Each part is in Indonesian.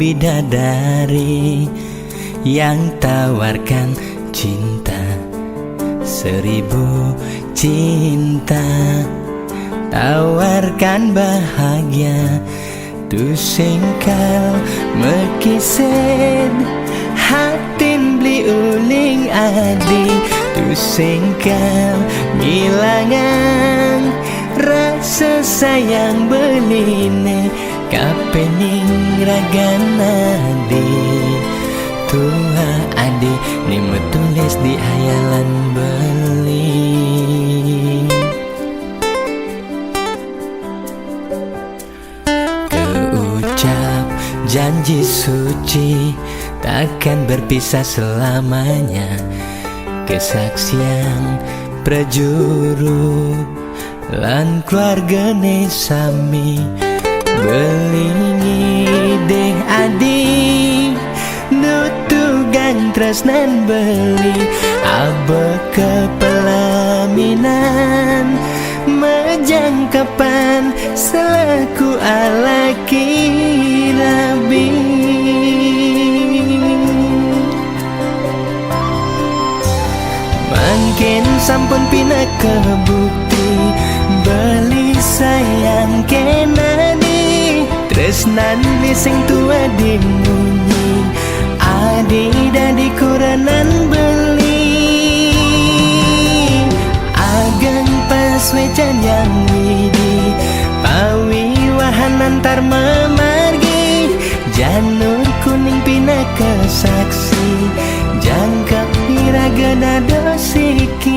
bidadari yang tawarkan cinta, 1000 cinta, tawarkan bahagia. Tu singkal mekisen hatin beli uling adi. Tu singkal ngilangan rasa sayang beline kapening ragana di tua adi ni metulis di hayalan beli. Keucap janji suci takkan berpisah selamanya, kesaksian prajuru lan keluargane sami belingi deh adi nutugang tresnan beli abe kepelaminan majangkapan selaku alaki rabi. Mungkin sampun pina kebukti beli sayang kenani tresnan lising tua dimunyi adi dadi kuranan beli ageng pas wecan yang widi pawi wahan antar memargi janur kuning pina kesaksi jangkap iragana dosiki.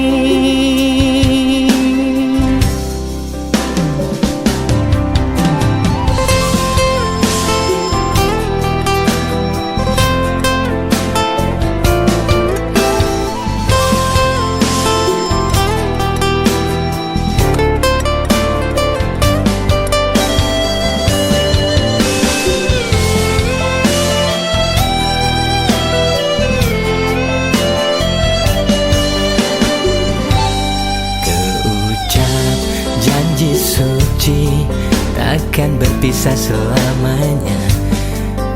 Janji suci takkan berpisah selamanya,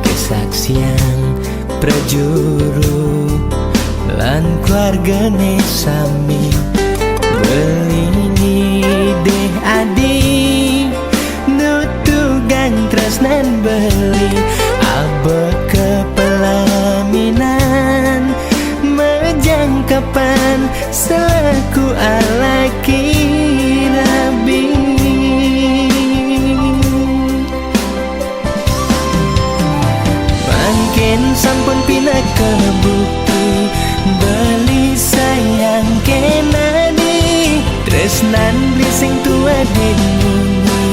kesaksian prajuru lan keluargane sami belingi deh adi nutugang tresnan beli abe kepelaminan majangkapan selaku alaki rabi. Mungkin sampun pina kebukti beli sayang kenani tresnan blising tua dimunyi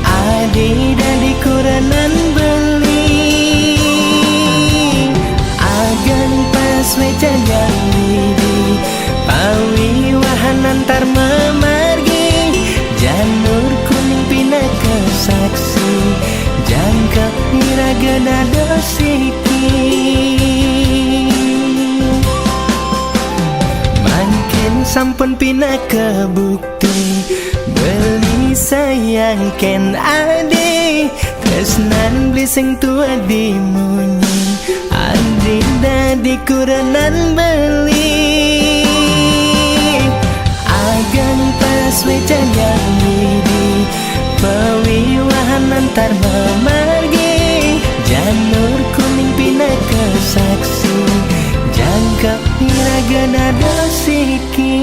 adi dadi kuranan beli agan pas wecan yang widi pawi wahan antar memargi janur kuning pina kesaksi jangkap iragana dosiki. Mungkin sampun pina kebukti beli sayang ken adi tresnan blising tua dimunyi adi dadi kuranan beli agang pas wecan yang widi pawi wahan antar memargi janur kuning pina kesaksi jangkap iragana dosiki.